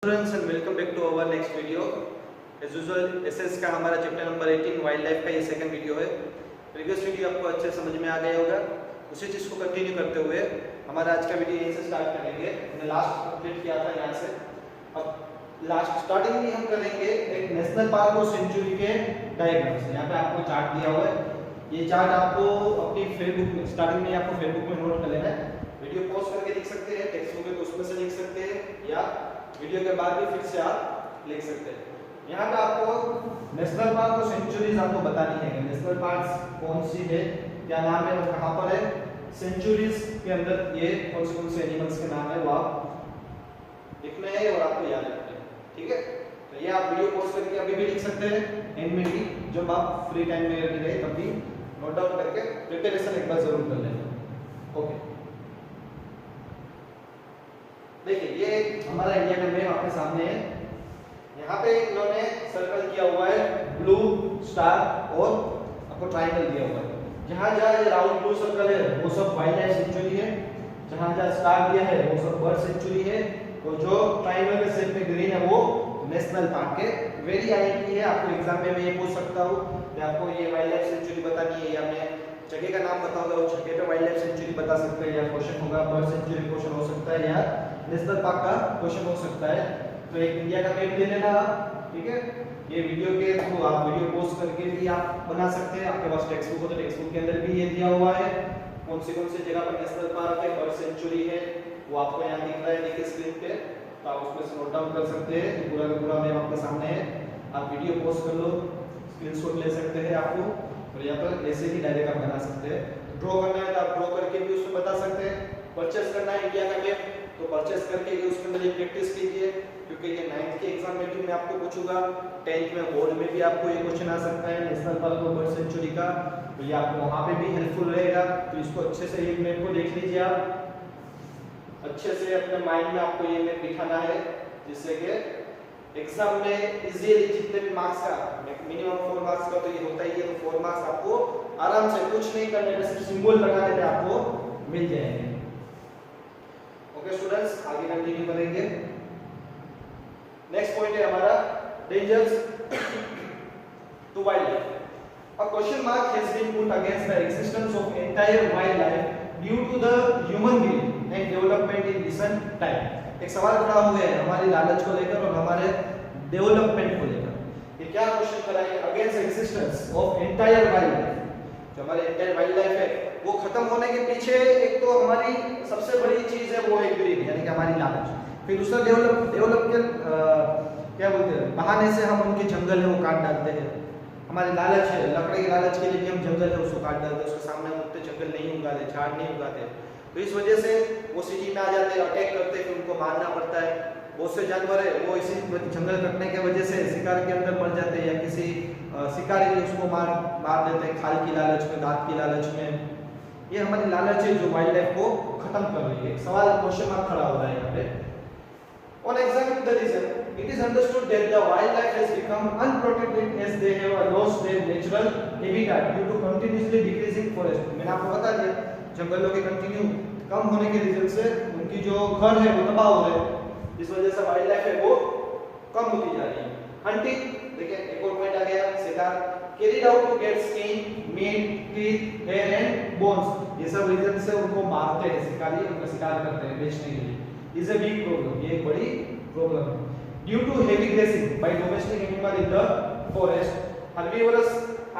Students and welcome back to our next video. As usual SS का हमारा chapter number 18 wildlife का ये second video है। Previous video आपको अच्छे समझ में आ गया होगा। उसी चीज़ को कंटिन्यू करते हुए हमारा आज का वीडियो यहीं से स्टार्ट करेंगे। हमने लास्ट कंप्लीट किया था यहाँ से। अब लास्ट स्टार्टिंग में हम करेंगे एक नेशनल पार्क और सेंचुरी के डायग्राम से। यहाँ पे आपको चार्ट दिया हुआ है। ये चार्ट आपको अपनी फेसबुक में स्टार्टिंग में आपको फेसबुक में नोट कर लेना है। वीडियो पॉज करके लिख सकते हैं, टेक्स्ट बुक में उसमें से लिख सकते हैं, या वीडियो के बाद भी फिर से आप लिख सकते हैं। यहाँ पे आपको नेशनल पार्क और सेंचुरीज आपको बतानी है। नेशनल पार्क कौन सी है, क्या नाम है और कहाँ पर है। सेंचुरीज के अंदर ये कौन से एनिमल्स के नाम है वो आप लिखने हैं और आपको याद रखना है। ठीक है, तो ये आप वीडियो पॉज करके अभी भी लिख सकते हैं, एंड में भी जब आप फ्री टाइम में रहे तब भी नोट डाउन करके प्रिपरेशन एक बार जरूर कर लेना। ओके, देखिए ये हमारा इंडिया का मैप आपके सामने है। यहाँ पे इन्होंने सर्कल किया हुआ है, ब्लू स्टार और आपको ट्रायंगल दिया हुआ है। जहाँ जहाँ ये राउंड ब्लू सर्कल है वो सब वाइल्ड लाइफ सेंचुरी है, जहाँ जहाँ स्टार दिया है वो सब बर्ड सेंचुरी है, और जो ट्रायंगल के शेप में ग्रीन है वो नेशनल पार्क के वेरी आईटी है। आपको एग्जाम में मैं ये पूछ सकता हूँ कि आपको ये वाइल्ड लाइफ सेंचुरी बतानी है, या मैं जगह का नाम बताऊंगा उस जगह पे वाइल्ड लाइफ सेंचुरी बता सकते हैं, या क्वेश्चन होगा बर्ड सेंचुरी क्वेश्चन हो सकता है, या नेशनल पार्क का क्वेश्चन हो सकता है। तो एक इंडिया का मैप ले लेना आप। ठीक है, ये वीडियो के थ्रू आप वीडियो पोस्ट करके भी आप बना सकते हैं। आपके पास टेक्स्ट बुक हो तो टेक्स्ट बुक के अंदर भी ये दिया हुआ है कौन सी जगह पर नेशनल पार्क है, बर्ड सेंचुरी है, वो आपको यहाँ दिख रहा है, देखिए स्क्रीन पे, तो आप उसमें से नोट डाउन कर सकते हैं। पूरा का पूरा मैप आपके सामने है, आप वीडियो पोस्ट कर लो, स्क्रीनशॉट ले सकते हैं आपको, और यहाँ पर ऐसे ही डायरेक्ट आप बना सकते हैं। ड्रॉ करना है तो आप ड्रॉ करके भी उसमें बता सकते हैं। परचेस करना है इंडिया का मैप तो परचेस करके उसके अंदर ये प्रैक्टिस कीजिए, क्योंकि ये 9th के एग्जाम में आपको पूछूंगा, 10th में बोर्ड में भी आपको ये क्वेश्चन आ सकता है नेशनल पार्क और बर्ड सेंचुरी का, तो ये आपको वहाँ पे भी हेल्पफुल रहेगा। तो इसको अच्छे से ये मैप को देख लीजिए आप, अच्छे से अपने माइंड में आपको ये मैप दिखाना है, जिससे कि एग्जाम में इजीली जितने भी मार्क्स का मिनिमम 4 मार्क्स का तो ये होता ही है, तो 4 मार्क्स आपको आराम से कुछ नहीं करने पे सिर्फ सिंबल लगाने पे आपको मिल जाएंगे। ओके स्टूडेंट्स, आगे कंटिन्यू करेंगे। नेक्स्ट पॉइंट है हमारा dangers to wildlife. A question mark has been put against the existence of entire wildlife due to the human greed and development in recent time. एक सवाल खड़ा हुआ है हमारी लालच को लेकर और हमारे डेवलपमेंट को लेकर। ये क्या क्वेश्चन खड़ा है? Against existence of entire wild life, जो हमारे एंटायर वाइल्ड लाइफ है वो खत्म होने के पीछे एक तो हमारी सबसे बड़ी चीज है वो है ग्रीड, यानी कि हमारी लालच। फिर दूसरा डेवलप के क्या बोलते हैं, बहाने से हम उनके जंगल है वो काट डालते हैं। हमारी लालच है, लकड़ी की लालच के लिए भी हम जंगल है उसको काट डालते हैं, उसके सामने हम उतने जंगल नहीं उगाते, झाड़ नहीं उगाते, तो इस वजह से वो सिटी में आ जाते हैं, अटैक करते हैं, फिर उनको मारना पड़ता है। बहुत से जानवर है वो इसी जंगल कटने की वजह से शिकार के अंदर मर जाते हैं, या किसी शिकारी ने उसको मार देते हैं खाल की लालच में, दांत की लालच में। ये हमारी लालच है जो वाइल्ड लाइफ को खत्म कर रही है। सवाल क्वेश्चन मार्क खड़ा हो रहा है यहाँ पे। On examining the reason, it is understood that the wildlife has become unprotected as they have lost their natural habitat due to continuously decreasing forest। मैंने आपको बता दिया जंगलों के कंटिन्यू कम होने के रीजन से उनकी जो घर है वो तबाह हो रहे हैं, इस वजह से वाइल्ड लाइफ है वो कम होती जा रही है। हंटिंग, देखिए एक और पॉइंट आ गया, शिकार, carried out to get skin, meat, teeth, hair and bones, ये सब रीजन से उनको मारते हैं शिकारी, उनका शिकार करते हैं बेचने के लिए। इज अ बिग प्रॉब्लम, ये एक बड़ी प्रॉब्लम है। Due to heavy grazing by domestic animal in the forest, herbivores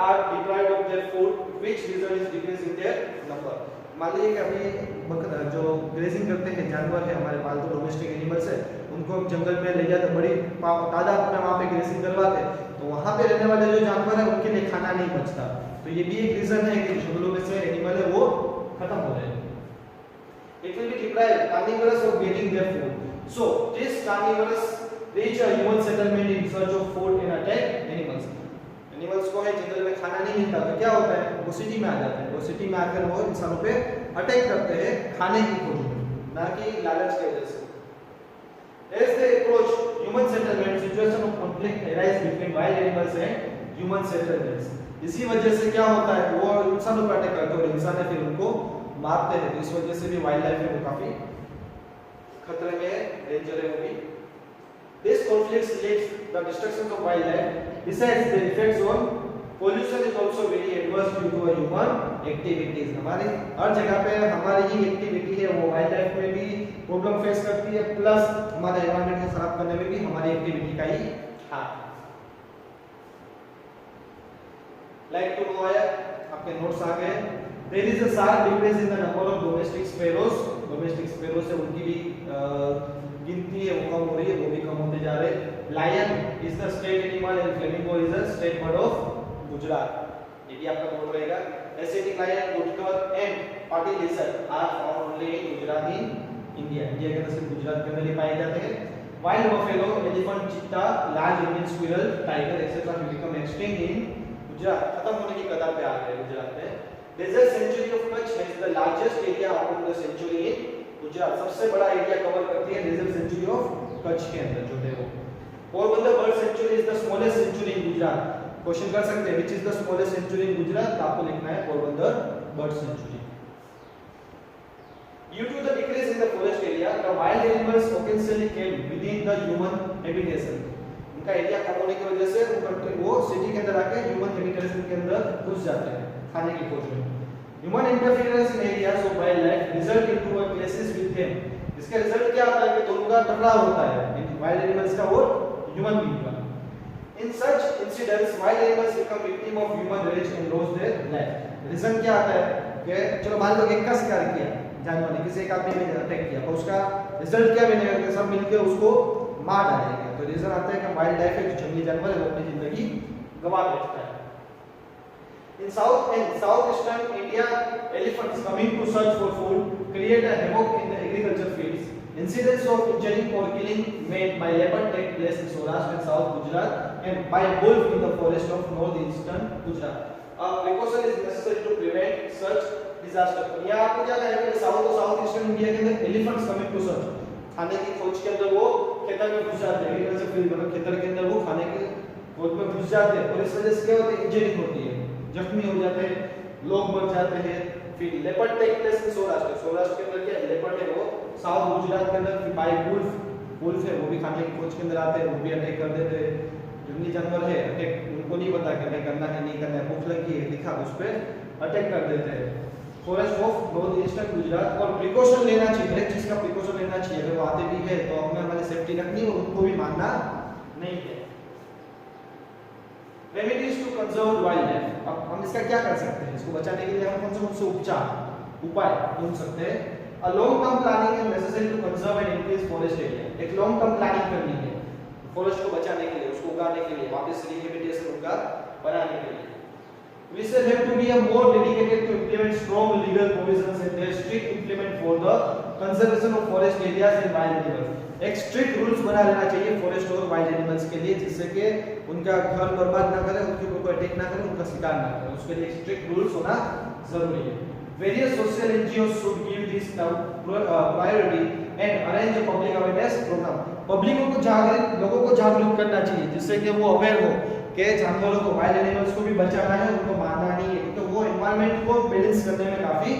are deprived of their food, which result is decrease in their number। मान लीजिए कि अभी जो ग्रेसिंग करते हैं जानवर है हमारे पालतू डोमेस्टिक एनिमल्स है, उनको हम जंगल में ले जाते, बड़ी तादाद में वहाँ पे ग्रेसिंग करवाते, तो वहाँ पे रहने वाले जो जानवर है उनके लिए खाना नहीं बचता। तो ये भी एक रीजन है कि जंगलों में से एनिमल है वो खत्म हो रहे हैं। It will be deprived carnivorous of getting their food. So this carnivorous reach a human settlement in search of food and attack animals. Animals को है जंगल में खाना नहीं मिलता तो क्या होता है, वो सिटी में आ जाते हैं, वो सिटी में आकर वो इंसानों पे अटैक करते हैं खाने की खोज में, ना कि लालच की वजह से। As they approach human settlement, situation of conflict arise between wild animals and human settlements। इसी वजह से क्या होता है, वो इंसानों पर अटैक करते हैं और इंसान फिर उनको मारते हैं, तो इस वजह से भी वाइल्ड लाइफ में काफी खतरे में है, डेंजर है वो भी। conflicts leads the destruction of wildlife. Besides, the effects on pollution is also very adverse due to human activities. हमारी हर जगह पे हमारी ही एक्टिविटी है वो वाइल्ड लाइफ में भी प्रॉब्लम फेस करती है, प्लस हमारे एनवायरनमेंट को खराब करने में भी हमारी एक्टिविटी का ही हाथ। लाइक टू नो आया, आपके नोट्स आ गए। There is a sharp decrease in the number of domestic sparrows. Domestic sparrows से उनकी भी गिनती है वो कम हो रही है, वो भी कम होते जा रहे हैं। Lion is the state animal and flamingo is the state bird of Gujarat. ये भी आपका बोल रहेगा। Asiatic lion, woodcock and party lizard are found only in Gujarat in India। India के अंदर सिर्फ गुजरात के अंदर ही पाए जाते हैं। Wild buffalo, elephant, cheetah, large Indian squirrel, tiger etc. will become extinct in Gujarat. खत्म होने की कगार पे आ गए गुजरात में। Desert sanctuary of Kutch has the largest area of the sanctuary in Gujarat. सबसे बड़ा एरिया कवर करती है डेजर्ट सेंचुरी ऑफ कच्छ के अंदर जो है वो। Porbandar bird sanctuary is the smallest sanctuary in Gujarat. Question कर सकते हैं which is the smallest sanctuary in Gujarat, आपको लिखना है Porbandar bird sanctuary. Due to the decrease in the forest area, the wild animals occasionally came within the human habitation। उनका area कम होने की वजह से वो सिटी के अंदर आके ह्यूमन हैबिटेशन के अंदर घुस जाते हैं खाने की खोज में। Human interference in areas of wildlife result into a clashes with them। इसका रिजल्ट क्या होता है कि दोनों का टकराव होता है, वाइल्ड एनिमल्स का और ह्यूमन बीइंग का। In such incidents, wild animals become victim of human rage and lose their life। Reason क्या आता है कि चलो मान लो एक का शिकार किया जानवर ने, किसी एक आदमी ने अटैक किया, तो उसका रिजल्ट क्या बनेगा कि सब मिलकर उसको मार डालेंगे। तो रीजन आता है कि वाइल्ड लाइफ है, जो जंगली जानवर है वो अपनी जिंदगी गंवा बैठता है। In south and southeastern India, elephants coming to search for food create a havoc in the agriculture fields. Incidents of injuring or killing made by leopard take place in Saurashtra and South Gujarat and by wolf in the forest of northeastern Gujarat. A precaution is necessary to prevent such disaster। यहाँ आपको क्या कहेगा कि south और south eastern India के अंदर elephants coming to search, खाने की खोज के अंदर वो खेतर में घुस जाते हैं, एग्रीकल्चर फील्ड में खेतर के अंदर वो खाने की खोज में घुस जाते हैं और इस वजह से क्या होता है इंजरिंग होती है, जख्मी हो जाते हैं, लोग मर जाते हैं। फिर leopard take place in Saurashtra, Saurashtra के अंदर क्या लेपर्ड है वो साउथ गुजरात के अंदर बाय वुल्फ है वो भी खाने की खोज के अंदर आते हैं, वो भी अटैक कर देते हैं। जंगली जानवर है अटैक उनको नहीं पता कि हमें करना है नहीं करना है, भूख लगी है दिखा उस पे अटैक कर देते हैं। Forest of north eastern Gujarat. और प्रिकॉशन लेना चाहिए, हर चीज का प्रिकॉशन लेना चाहिए, अगर वो आते भी है तो हमें हमारी सेफ्टी रखनी और उनको भी मानना नहीं है। Remedies to conserve wildlife. अब हम इसका क्या कर सकते हैं, इसको बचाने के लिए हम कौन से उपाय ढूंढ सकते हैं। A long term planning is necessary to conserve and increase forest area. एक लॉन्ग टर्म प्लानिंग करनी है फॉरेस्ट को बचाने के लिए, उसको उगाने के लिए, वापस रिहेबिलिटेशन उनका बनाने के लिए। We shall have to be a more dedicated to implement strong legal provisions and their strict implement for the conservation of forest areas and wild animals। एक स्ट्रिक्ट रूल्स बना लेना चाहिए फॉरेस्ट और वाइल्ड एनिमल्स के लिए, जिससे कि उनका घर बर्बाद ना करे, उनके ऊपर कोई अटैक ना करे, उनका शिकार ना करे, उसके लिए स्ट्रिक्ट रूल्स होना जरूरी है। Various social NGOs should give this priority and arrange a public awareness program। Public को जागरूक, लोगों को जागरूक करना चाहिए जिससे कि वो अवेयर हो कि जानवरों को, वाइल्ड एनिमल्स को भी बचाना है, उनको मारना नहीं है, क्योंकि वो एनवायरनमेंट को बैलेंस करने में काफी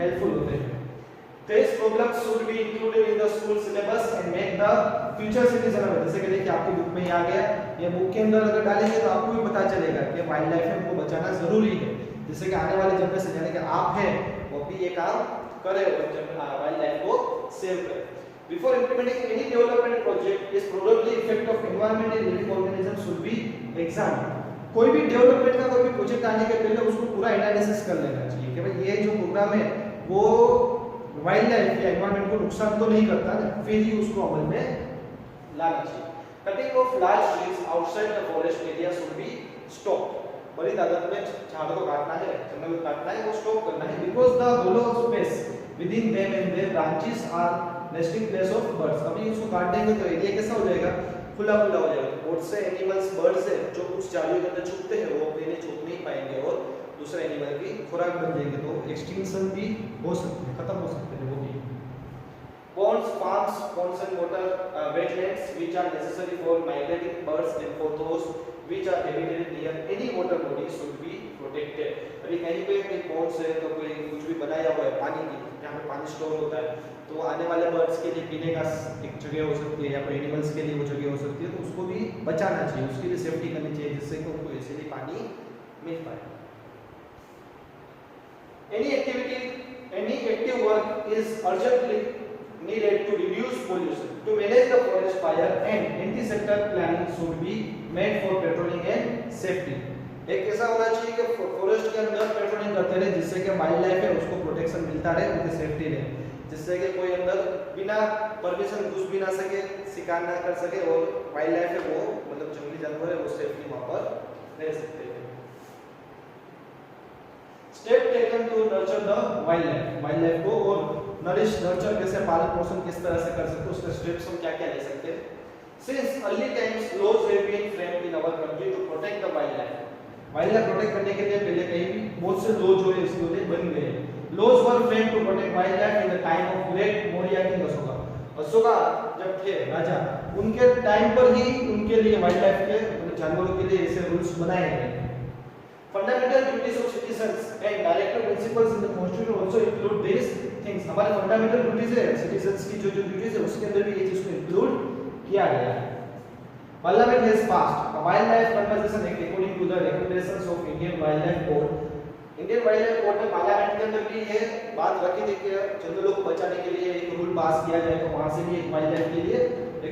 हेल्पफुल होते हैं। These programs should be included in the school syllabus and make the future citizen aware। जैसे कि देखिए आपकी बुक में ही आ गया, ये बुक के अंदर अगर डालेंगे तो आपको भी पता चलेगा कि वाइल्ड लाइफ है उनको बचाना जरूरी है, जिससे कि आने वाले जनरेशन यानी कि आप हैं वो भी ये काम करे और वाइल्ड लाइफ को सेव करे। Before implementing any development project, its probably effect of environment and living organisms should be examined। कोई भी डेवलपमेंट का कोई भी प्रोजेक्ट आने के पहले उसको पूरा एनालिसिस कर लेना चाहिए कि भाई ये जो प्रोग्राम है वो वाइल्ड लाइफ या एनवायरनमेंट को नुकसान तो नहीं करता ना, फिर ही उसको अमल में लाना चाहिए। Cutting of large trees outside the forest area should be stopped. बड़ी तादाद में झाड़ों को काटना है, जंगल को काटना है, वो स्टॉप करना है, because the hollow space within them and their branches are nesting place of birds. अभी इसको काट देंगे तो एरिया कैसा हो जाएगा, खुला खुला हो जाएगा। बहुत से एनिमल्स, बर्ड्स है जो कुछ झाड़ियों के अंदर छुपते हैं वो अपने लिए छुप नहीं पाएंगे और दूसरे एनिमल की खुराक बन जाएंगे, तो एक्सटिंक्शन भी हो सकती है, खत्म हो सकते हैं वो भी। ponds and water wetlands which are necessary for migrating birds and for those which are habited near any water body should be protected. अभी कहीं पे कोई ponds है तो कोई कुछ भी बनाया हुआ है पानी की, जहाँ पे पानी स्टोर होता है, तो आने वाले बर्ड्स के लिए पीने का एक जगह हो सकती है या फिर एनिमल्स के लिए वो जगह हो सकती है, तो उसको भी बचाना चाहिए, उसके लिए सेफ्टी करनी चाहिए जिससे कि उनको इजीली पानी मिल पाए. Any active work is urgently needed to reduce pollution. To manage the forest fire and anti-sector planning should be made for patrolling and safety. एक ऐसा होना चाहिए कि फॉरेस्ट के अंदर पेट्रोलिंग करते रहे जिससे कि वाइल्ड लाइफ है उसको प्रोटेक्शन मिलता रहे, उनकी सेफ्टी रहे, जिससे कि कोई अंदर बिना परमिशन घुस भी ना सके, शिकार ना कर सके और वाइल्ड लाइफ है वो मतलब जंगली जानवर है वो सेफ्टी वहां पर रह सकते हैं. Step taken to nurture the wildlife को और नरिश नर्चर कैसे पालन पोषण किस तरह से कर सकते हैं, उसके स्टेप्स हम क्या-क्या ले सकते हैं. Since early times laws have been framed in our country to protect the wildlife. Wild protect करने के लिए पहले कहीं भी बहुत से लॉ जो है इसके लिए बन गए हैं. Laws were framed to protect wildlife in the time of great Maurya king Ashoka. Ashoka जब थे राजा, उनके टाइम पर ही उनके लिए वाइल्ड लाइफ के मतलब जानवरों के लिए ऐसे रूल्स बनाए गए. Fundamental duties of citizens and directive principles in the constitution also include this things. हमारे फंडामेंटल ड्यूटीज है सिटीजंस की जो ड्यूटीज है उसके अंदर भी ये चीज को इंक्लूड किया गया है. Parliament has passed a Wildlife Conservation Act according to the recommendations of Indian Wildlife Board. Indian Wildlife Board ने पार्लियामेंट के अंदर भी ये बात रखी थी कि जंगलों को बचाने के लिए एक रूल पास किया जाए, तो वहां से भी एक वाइल्ड लाइफ के लिए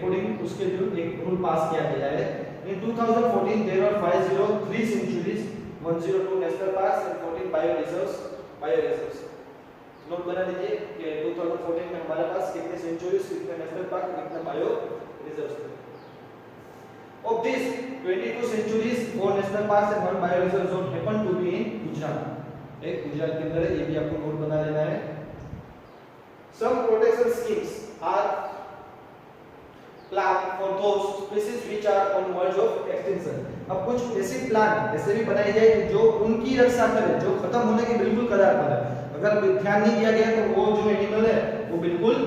अकॉर्डिंग उसके जो एक रूल पास किया गया है. In 2014 there were 503 sanctuaries, 102 national parks and 14 bioreserves. Note बना लीजिए कि 2014 में हमारे पास कितने सेंचुरीज, कितने नेशनल पार्क, कितने बायो रिजर्व्स थे. Of these 22 sanctuaries, 4 national parks and 1 bioreserve zone happen to be in Gujarat. एक गुजरात के अंदर है, ये भी आपको नोट बना लेना है. Some protection schemes are planned for those species which are on verge of extinction. अब कुछ ऐसी प्लान ऐसे भी बनाई जाए जो उनकी रक्षा करे, जो खत्म होने की बिल्कुल कगार पर है. अगर ध्यान नहीं दिया गया तो वो जो एनिमल है वो बिल्कुल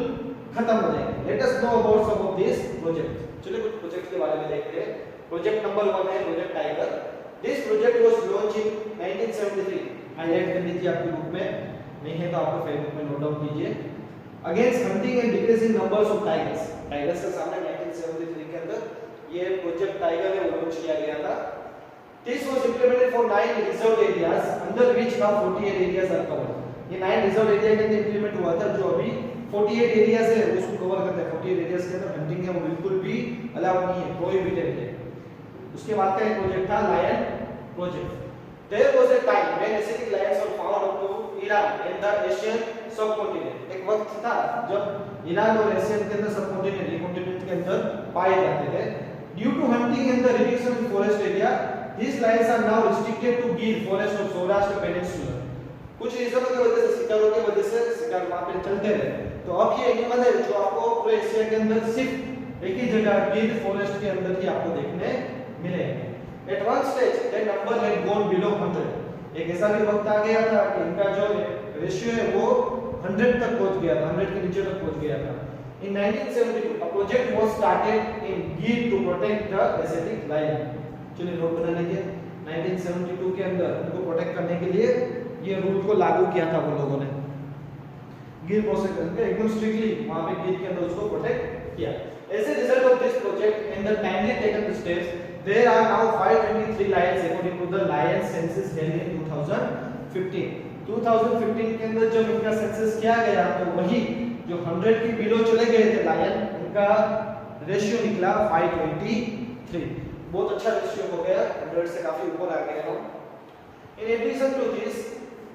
खत्म हो जाएंगे. Let us know about some of these projects. चलिए कुछ प्रोजेक्ट के बारे में देखते हैं. प्रोजेक्ट नंबर 1 है project tiger. This project was launch in 1973. Highlight कर लीजिए आपके बुक में, नहीं है तो आपको फेसबुक में नोट डाउन कीजिए. Against hunting and decreasing numbers of tigers. Tigers के सामने 1973 के अंदर ये प्रोजेक्ट टाइगर है वो लॉन्च किया गया था. This was implemented for 9 reserve areas under which now 48 areas are covered. ये 9 रिजर्व एरिया के अंदर इंप्लीमेंट हुआ था, जो अभी 48 एरियाज है उसको कवर करते हैं. 48 एरियाज के अंदर हंटिंग है वो बिल्कुल भी अलाउ नहीं है, प्रोहिबिटेड है. उसके बाद का एक प्रोजेक्ट था lion project. There was a time when Asiatic lions were found up to Iran and the Asian subcontinent. एक वक्त था जब ईरान और एशिया के अंदर सबकॉन्टिनेंट कॉन्टिनेंट के अंदर पाए जाते थे. Due to hunting and the reduction in forest area these lions are now restricted to Gir forest of Saurashtra peninsula. कुछ रीजनों की वजह से, शिकारों की वजह से शिकार वहां पे चलते रहे. तो अब ये एनिमल है जो आपको पूरे एशिया के अंदर सिर्फ एक ही जगह गिर फॉरेस्ट के अंदर ही आपको देखने मिलेंगे. At one stage the number had gone below 100. एक ऐसा भी वक्त आ गया था कि इनका जो रेशियो है वो 100 तक पहुंच गया था, 100 के नीचे तक पहुंच गया था. In 1972 a project was started in Gir to protect the Asiatic lion. चलिए नोट बना लीजिए. 1972 के अंदर उनको प्रोटेक्ट करने के लिए ये रूल को लागू किया था वो लोगों ने. गिर प्रोटेक्ट करके एकदम स्ट्रिक्टली वहां पे गिर के अंदर उसको प्रोटेक्ट किया. As a result of this project and the timely taken steps, there are now 523 lions according to the lion census held in 2015. 2015 के अंदर जब इनका सेंसस किया गया तो वही जो 100 के बिलो चले गए थे लायन, उनका रेशियो निकला 523. बहुत अच्छा रेशियो हो गया, 100 से काफी ऊपर आ गए हम. In addition to this,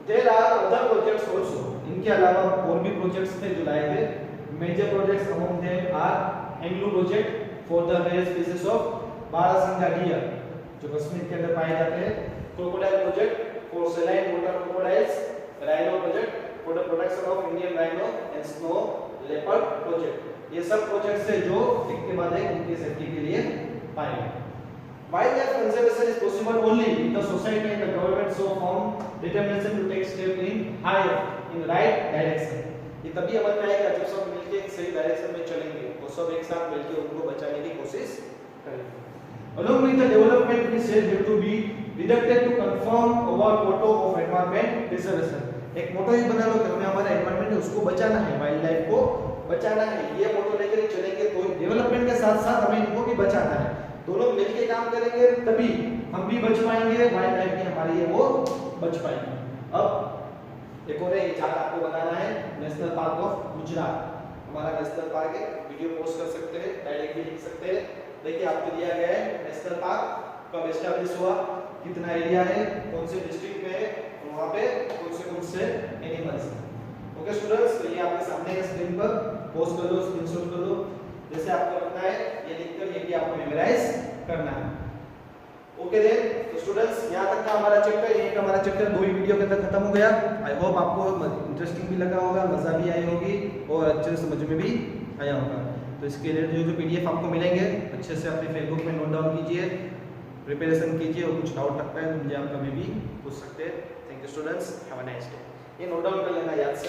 there are other projects also. इनके अलावा और भी प्रोजेक्ट्स थे जो लाए गए. Major projects among them are Anglo project for the rare species of Barasingha deer जो कश्मीर के अंदर पाए जाते हैं. Crocodile project for saline water crocodiles. Rhino project for the protection of Indian rhino and snow leopard project. ये सब projects है जो एक के बाद एक उनकी सेफ्टी के लिए पाए गए. Wildlife conservation is possible only if the society and the government show firm determination to take steps in right direction. ये तभी अमल में आएगा जब सब मिलके एक सही डायरेक्शन में चलेंगे और सब एक साथ मिलके उनको बचाने की कोशिश करेंगे। Along with the development, we said have to be deducted to confirm our motto of environment preservation. एक मोटो ही बना लो कि हमें हमारा एनवायरनमेंट है उसको बचाना है, वाइल्ड लाइफ को बचाना है। ये मोटो लेकर चलेंगे तो डेवलपमेंट के साथ साथ हमें इनको भी बचाना है। दोनों मिलके काम करेंगे तभी हम भी बच पाएंगे, वाइल्ड लाइफ भी हमारी है वो बच पाएंगे। अब एक और ये चार्ट आपको बनाना है नेशनल पार्क ऑफ गुजरात। हमारा नेशनल पार्क है, वीडियो पोस्ट कर सकते हैं, डायरेक्ट भी लिख सकते हैं। देखिए आपको दिया गया है नेशनल पार्क कब एस्टैब्लिश हुआ, कितना एरिया है, कौन से डिस्ट्रिक्ट में है, वहां पे कौन से एनिमल्स हैं। ओके स्टूडेंट्स, तो ये आपके सामने है स्क्रीन पर, पोस्ट कर लो, स्क्रीनशॉट कर लो, जैसे आपको लगता है ये लिखकर ये भी आपको मेमोराइज करना है। ओके देन, तो स्टूडेंट्स यहाँ तक का हमारा चैप्टर, ये हमारा चैप्टर 2 ही वीडियो के अंदर खत्म हो गया। आई होप आपको इंटरेस्टिंग भी लगा होगा, मजा भी आई होगी और अच्छे से समझ में भी आया होगा। तो इसके लिए जो पीडीएफ आपको मिलेंगे अच्छे से अपने फेसबुक में नोट डाउन कीजिए, प्रिपरेशन कीजिए और कुछ डाउट लगता है तो मुझे आप कभी भी पूछ सकते हैं। Thank you students, have a nice day. ये नोट डाउन कर लेना याद से।